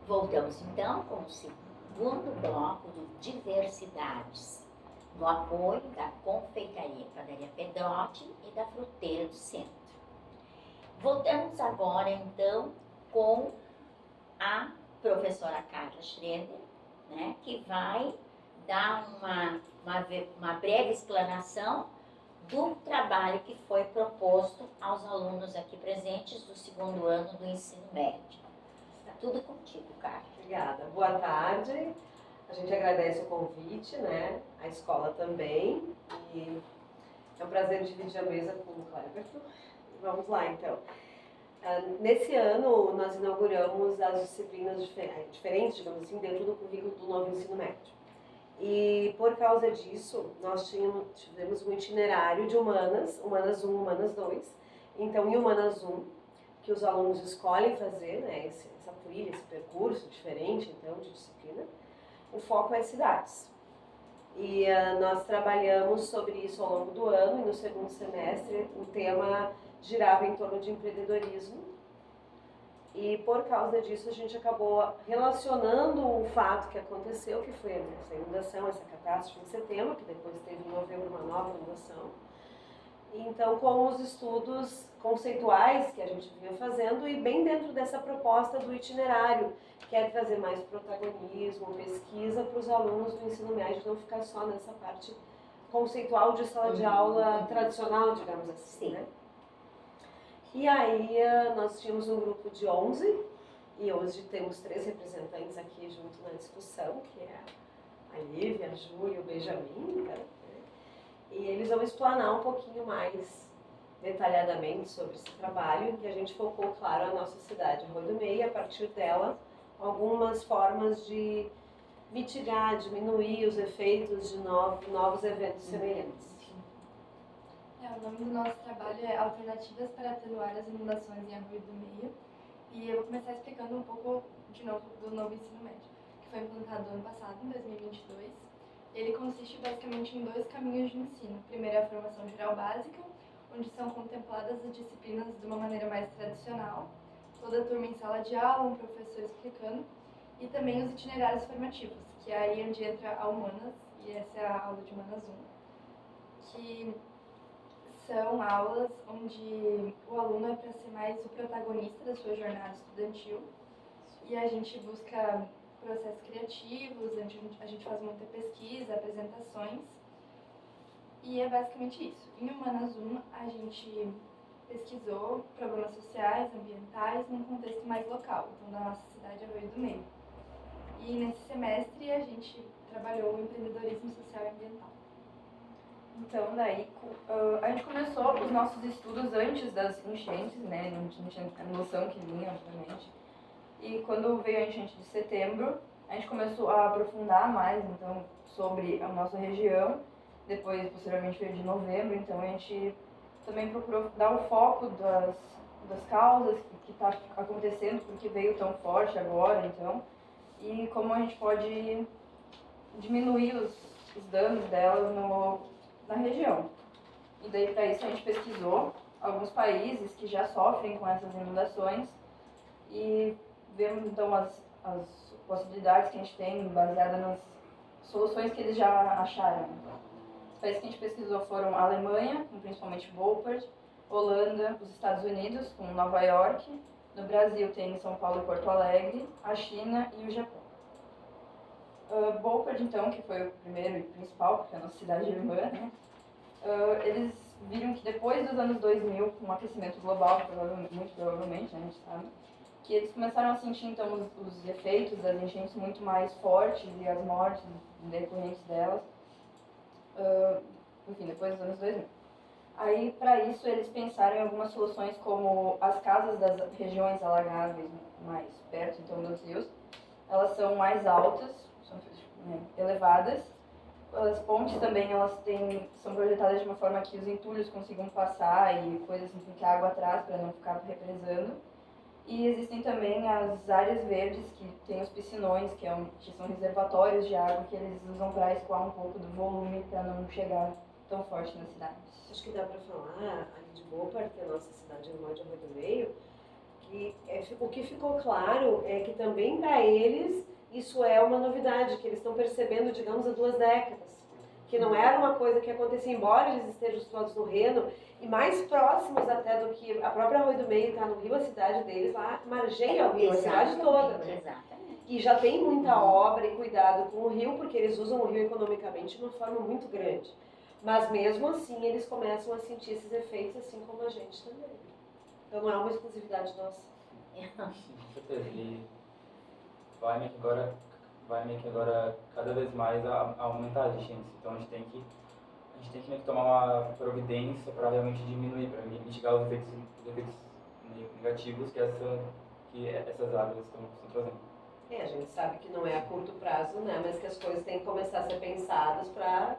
Voltamos então com o segundo bloco do Diversidades, no apoio da Confeitaria Padaria Pedrotti e da Fruteira do Centro. Voltamos agora então com a professora Carla Schroeder, né, que vai dar uma breve explanação do trabalho que foi proposto aos alunos aqui presentes do segundo ano do ensino médio. Está tudo contigo, Carla. Obrigada. Boa tarde. A gente agradece o convite, né? A escola também. E é um prazer dividir a mesa com o Cleberton. Vamos lá, então. Nesse ano, nós inauguramos as disciplinas diferentes, digamos assim, dentro do currículo do novo ensino médio. E por causa disso, nós tivemos um itinerário de Humanas 1, Humanas 2. Então, em Humanas 1, que os alunos escolhem fazer, né, essa trilha, esse percurso diferente, então, de disciplina, o foco é cidades. E nós trabalhamos sobre isso ao longo do ano, e no segundo semestre o tema girava em torno de empreendedorismo. E por causa disso a gente acabou relacionando o fato que aconteceu, que foi essa inundação, essa catástrofe em setembro, que depois teve em novembro uma nova inundação. Então, com os estudos conceituais que a gente vinha fazendo e bem dentro dessa proposta do itinerário, que é trazer mais protagonismo, pesquisa para os alunos do ensino médio, não ficar só nessa parte conceitual de sala de aula tradicional, digamos assim, né? E aí nós tínhamos um grupo de 11 e hoje temos 3 representantes aqui junto na discussão, que é a Lívia, a Júlia e o Benjamin, né? E eles vão explanar um pouquinho mais detalhadamente sobre esse trabalho, que a gente focou, claro, a nossa cidade, Arroio do Meio, e a partir dela, algumas formas de mitigar, diminuir os efeitos de novos eventos semelhantes. O nome do nosso trabalho é Alternativas para Atenuar as Inundações em Arroio do Meio. E eu vou começar explicando um pouco, de novo, do novo ensino médio, que foi implantado ano passado, em 2022. Ele consiste basicamente em 2 caminhos de ensino. Primeiro é a formação geral básica, onde são contempladas as disciplinas de uma maneira mais tradicional. Toda a turma em sala de aula, um professor explicando. E também os itinerários formativos, que é aí onde entra a Humanas, e essa é a aula de Humanas 1, que são aulas onde o aluno é para ser mais o protagonista da sua jornada estudantil. E a gente busca processos criativos, a gente faz muita pesquisa, apresentações, e é basicamente isso. Em Humanas 1, a gente pesquisou problemas sociais, ambientais, num contexto mais local, então da nossa cidade Arroio do Meio. E nesse semestre a gente trabalhou o empreendedorismo social e ambiental. Então, daí, a gente começou os nossos estudos antes das enchentes, né, não tinha noção que vinha, obviamente. E quando veio a enchente de setembro, a gente começou a aprofundar mais, então, sobre a nossa região. Depois, posteriormente, veio de novembro, então a gente também procurou dar o foco das causas que está acontecendo, porque veio tão forte agora, então, e como a gente pode diminuir os danos dela na região. E daí, para isso, a gente pesquisou alguns países que já sofrem com essas inundações e vemos, então, as possibilidades que a gente tem baseadas nas soluções que eles já acharam. Os países que a gente pesquisou foram a Alemanha, com principalmente Beaufort, Holanda, os Estados Unidos, com Nova York, no Brasil tem São Paulo e Porto Alegre, a China e o Japão. Beaufort, então, que foi o primeiro e principal, porque é a nossa cidade irmã, né? Eles viram que depois dos anos 2000, com o aquecimento global, muito provavelmente, né, a gente sabe, que eles começaram a sentir, então, os efeitos das enchentes muito mais fortes e as mortes decorrentes delas, enfim, depois dos anos 2000. Aí, para isso, eles pensaram em algumas soluções como as casas das regiões alagáveis mais perto, então, dos rios, elas são mais altas, são elevadas. As pontes também são projetadas de uma forma que os entulhos consigam passar e coisas assim que a água traz para não ficar represando. E existem também as áreas verdes, que tem os piscinões, que são reservatórios de água que eles usam para escoar um pouco do volume para não chegar tão forte na cidade. Acho que dá para falar ali de Beaufort, que é a nossa cidade irmã de Arroio do Meio, O que ficou claro é que também para eles isso é uma novidade, que eles estão percebendo, digamos, há 2 décadas. Que não era uma coisa que acontecia, embora eles estejam situados no Reno, e mais próximos até do que a própria Arroio do Meio está no Rio, a cidade deles lá margeia o rio, a cidade toda, né? Exatamente. E já tem muita obra e cuidado com o rio, porque eles usam o rio economicamente de uma forma muito grande. Mas mesmo assim, eles começam a sentir esses efeitos, assim como a gente também. Então não é uma exclusividade nossa. Sim, com certeza. E vai meio que agora cada vez mais a aumentar as enchentes. Então a gente tem que meio que tomar uma providência para realmente diminuir, para mitigar os efeitos negativos que essas águas estão trazendo. A gente sabe que não é a curto prazo, né? Mas que as coisas têm que começar a ser pensadas para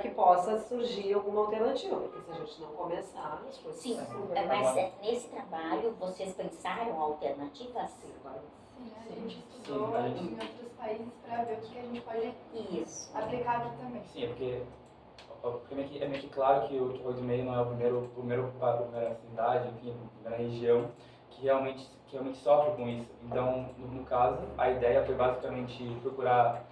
que possa surgir alguma alternativa. Porque se a gente não começar, as coisas... Sim, não mas nesse trabalho vocês pensaram alternativas? Sim, agora. Sim, a gente estudou Sim, a gente- em outros países para ver o que a gente pode Isso. aplicar aqui também. Sim, porque é meio que claro que o Arroio do Meio não é a primeira cidade, enfim, a primeira região que realmente sofre com isso. Então, no caso, a ideia foi basicamente procurar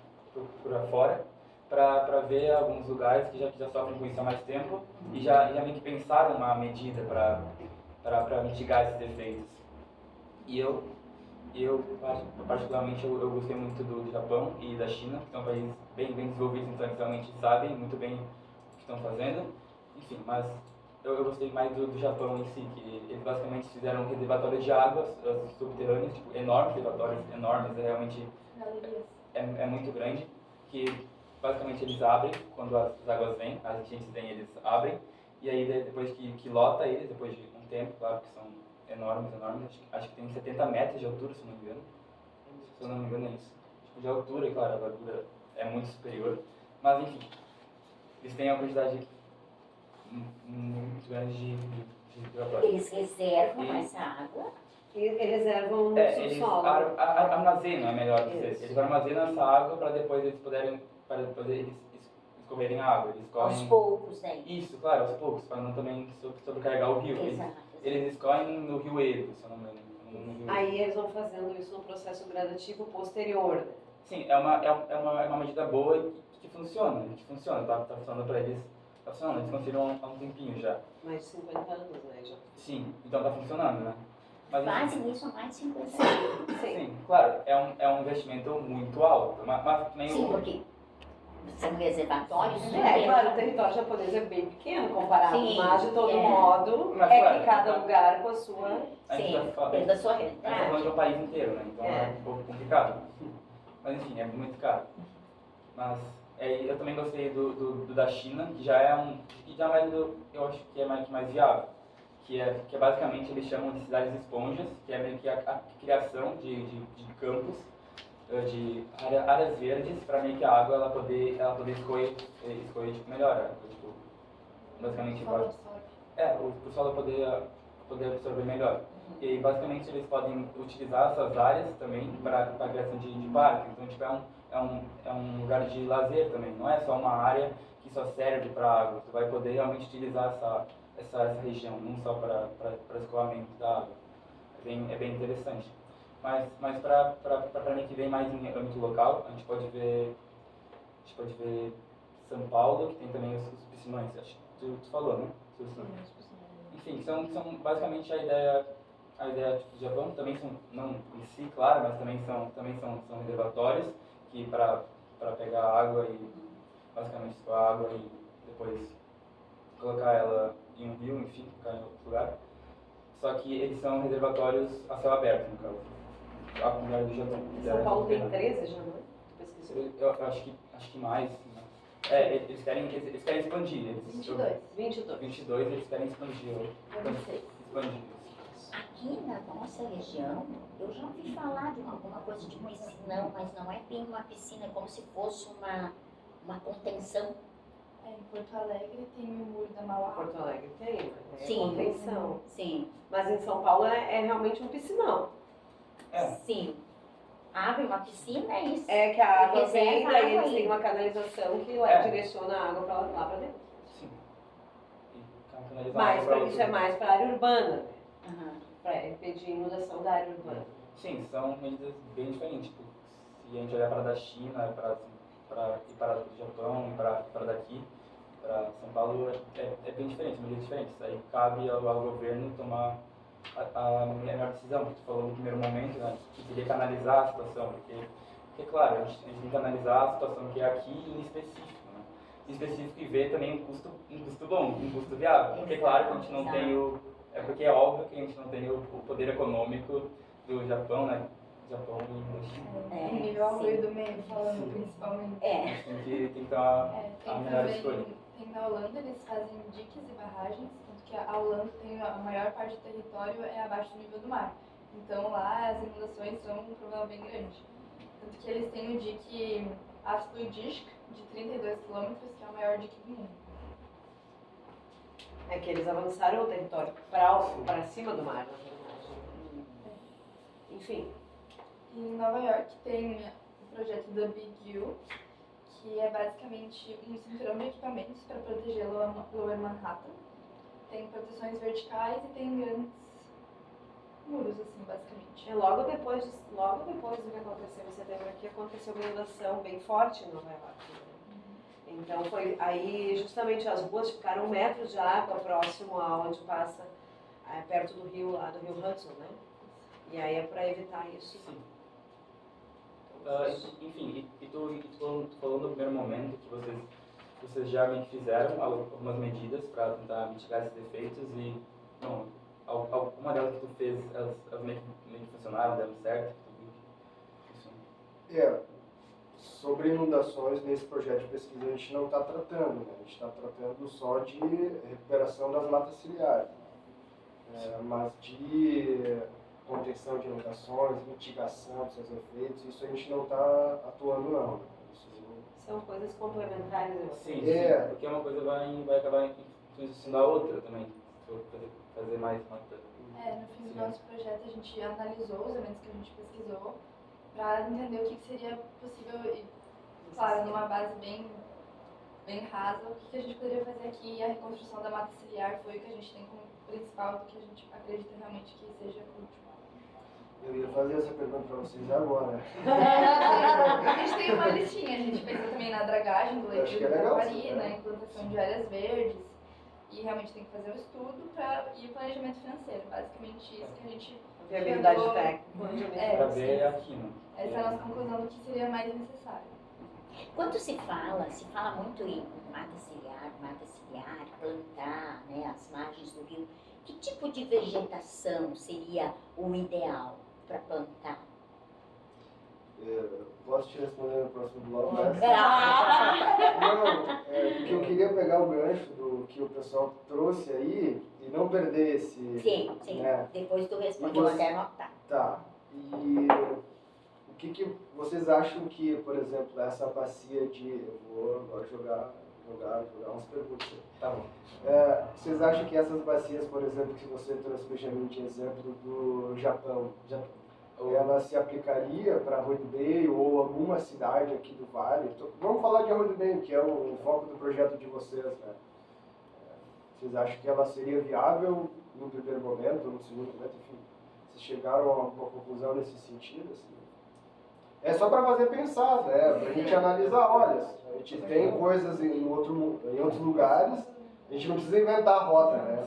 fora para ver alguns lugares que já sofrem com isso há mais tempo e já meio que pensaram uma medida para mitigar esses efeitos. E eu particularmente, eu gostei muito do Japão e da China, que são países bem desenvolvidos, então eles realmente sabem muito bem o que estão fazendo. Enfim, mas eu gostei mais do Japão em si, que eles basicamente fizeram reservatórios de águas subterrâneas, tipo, enormes, reservatórios enormes, realmente Galerias. é muito grande, que basicamente eles abrem, quando as águas vêm, as enchentes vêm, eles abrem, e aí depois que lota eles, depois de um tempo, claro que são enormes, acho que tem 70 metros de altura, se eu não me engano. Se eu não me engano é isso. Tipo, de altura, e claro, a largura é muito superior. Mas enfim, eles têm uma quantidade muito grande de reservatórios. Eles reservam essa água. E reservam no Eles subsolo. armazenam, é melhor dizer. Isso. Eles armazenam essa água para depois eles escorrerem a água. Eles Aos escorrem... poucos, né? Isso, claro, aos poucos, para não também sobrecarregar o rio. Exato. Eles escorrem no rio Edo, se eu não me engano. No rio Aí eles vão fazendo isso no processo gradativo posterior, né? Sim, é uma medida boa e que funciona, tá funcionando para eles, tá funcionando, eles conseguiram há um tempinho já. Mais de 50 anos, né? Já. Sim, então tá funcionando, né? Mas, Fazem isso há mais de 50 anos. sim, claro, é um investimento muito alto, mas também Sim, porque são reservatórios. Claro, o território japonês é bem pequeno comparado, Sim, mas de todo é. modo, Mas, é claro, que cada então- lugar com a sua... a gente Sim, tá dentro da sua a gente tá falando realidade. de um país inteiro, né? Então é um pouco complicado. Mas enfim, é muito caro. Mas eu também gostei do da China, que já é eu acho que é mais viável. Que é basicamente, eles chamam de cidades esponjas, que é meio que a criação de campos, de áreas verdes, para meio que a água ela poder escorrer tipo, melhor. Tipo, basicamente, o solo poder absorver melhor. E aí, basicamente, eles podem utilizar essas áreas também para a criação de parques. Então, tipo, é um lugar de lazer também. Não é só uma área que só serve para água. Você vai poder realmente utilizar essa região, não só para escoamento da água. É bem interessante. Mas para mim que vem mais em âmbito local, a gente pode ver São Paulo, que tem também os piscinões. Acho que tu falou, né? Enfim, são basicamente a ideia tipo, do Japão. Também são, não em si, claro, mas também são reservatórios que para pegar água e basicamente escoar a água e depois colocar ela em um rio, enfim, colocar em outro lugar. Só que eles são reservatórios a céu aberto, no caso. A comunidade do Japão. São Paulo tem 13 já, não é? Pesquisou. Eu acho que mais. Né? Eles querem expandir. 22. 22. Eles querem expandir. Expandir. Aqui na nossa região, eu já ouvi falar de alguma coisa de piscinão, mas não é bem uma piscina, é como se fosse uma contenção. Em Porto Alegre tem o Muro da Mauá. Porto Alegre tem, mas é Sim. contenção. Sim, Mas em São Paulo é realmente um piscinão. sim. Abre uma piscina e É que a água reserva vem, a daí água eles aí. têm uma canalização que direciona a água para lá para dentro. Sim. E canalizar Mas água pra isso é mais para a área urbana, né? Aham. para impedir a inundação da área urbana. Sim, são medidas bem diferentes. Tipo, se a gente olhar para da China, para o Japão e para daqui, para São Paulo, é bem diferente, medidas diferentes. Aí cabe ao governo tomar a melhor decisão. Tu falou no primeiro momento, né, que teria que analisar a situação, porque claro, a gente tem que analisar a situação que é aqui em específico, né? Em específico e ver também um custo bom, um custo viável. Porque claro que a gente não tem porque é óbvio que a gente não tem o poder econômico do Japão, né? Japão e da China. O nível Arroio do Meio, falando principalmente. Tem que ter a Tem melhor escolha. também, tem na Holanda, eles fazem diques e barragens, tanto que a Holanda tem a maior parte do território é abaixo do nível do mar. Então lá as inundações são um problema bem grande. Tanto que eles têm o dique Afsluitdijk, de 32 km, que é o maior dique do mundo. É que eles avançaram o território para cima do mar, na verdade. Enfim. Em Nova York tem o projeto da Big U, que é basicamente um cinturão de equipamentos para proteger Lower Manhattan. Tem proteções verticais e tem grandes muros, assim, basicamente. Logo depois do que aconteceu em setembro aqui, aconteceu uma inundação bem forte em Nova York. Né? Então foi aí justamente as ruas ficaram metros de água próximo aonde passa, perto do rio Hudson, né? E aí é para evitar isso. Sim. Enfim, tu falou no primeiro momento que vocês já meio que fizeram algumas medidas para tentar mitigar esses efeitos e, bom, alguma delas que tu fez, elas meio que funcionaram, deram certo? Sobre inundações, nesse projeto de pesquisa a gente não está tratando, né? A gente está tratando só de recuperação das matas ciliares, mas de contenção de inundações, mitigação dos seus efeitos, isso a gente não está atuando não. São coisas complementares a vocês. Sim, porque uma coisa vai acabar influenciando a outra também, se for fazer mais uma coisa. No fim do nosso projeto a gente analisou os elementos que a gente pesquisou para entender o que seria possível e, claro, numa base bem rasa, o que a gente poderia fazer aqui. E a reconstrução da mata ciliar foi o que a gente tem como principal, do que a gente acredita realmente que seja útil. Eu ia fazer essa pergunta para vocês agora. A gente tem uma listinha, a gente pensou também na dragagem do leito do Taquari, na implantação de áreas verdes, e realmente tem que fazer o estudo e o planejamento financeiro, basicamente isso que a gente viabilidade chegou, técnica. Para ver aqui, né? Essa é a nossa conclusão do que seria mais necessário. Quando se fala muito em mata ciliar, plantar, né, as margens do rio, que tipo de vegetação seria o ideal para plantar? Posso te responder no próximo bloco? Ah! Não, porque eu queria pegar o gancho do que o pessoal trouxe aí e não perder esse... Sim. Né? Depois tu responde, eu vou até anotar. Tá. E o que vocês acham que, por exemplo, essa bacia de... Eu vou agora jogar umas perguntas. Tá bom. Vocês acham que essas bacias, por exemplo, que você trouxe, Benjamin, de exemplo do Japão, ela se aplicaria para Arroio do Meio ou alguma cidade aqui do Vale? Vamos falar de Arroio do Meio, que é o foco do projeto de vocês, né? Vocês acham que ela seria viável no primeiro momento, no segundo momento, enfim? Vocês chegaram a uma conclusão nesse sentido? Assim? É só para fazer pensar, né? Para a gente analisar, olha, a gente tem coisas em outros lugares, a gente não precisa inventar a roda, né?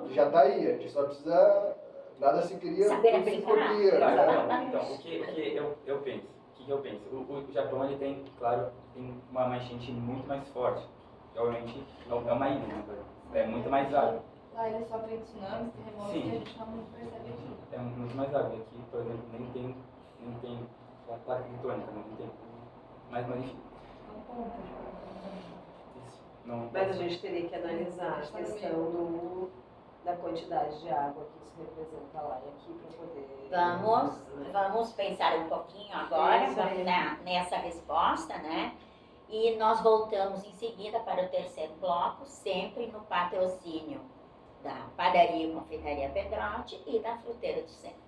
Já está aí, a gente só precisa... Nada se cria, saber tudo se aplicar. copia, né? Então, o que eu penso? O Japão, ele tem, claro, tem uma enchente muito mais forte. Obviamente, é uma ilha, né? É muito mais água. Lá eles sofrem tsunamis, terremotos, Sim. que a gente não percebe aqui. É muito mais água. Aqui, por exemplo, nem tem placa tectônica, né? Não tem. Mas enfim. Isso. Não, Mas a gente teria que analisar a questão da quantidade de água que isso representa lá e aqui para poder... Vamos pensar um pouquinho agora nessa resposta, né? E nós voltamos em seguida para o terceiro bloco, sempre no patrocínio da Padaria e Confeitaria Pedrotti e da Fruteira do Centro.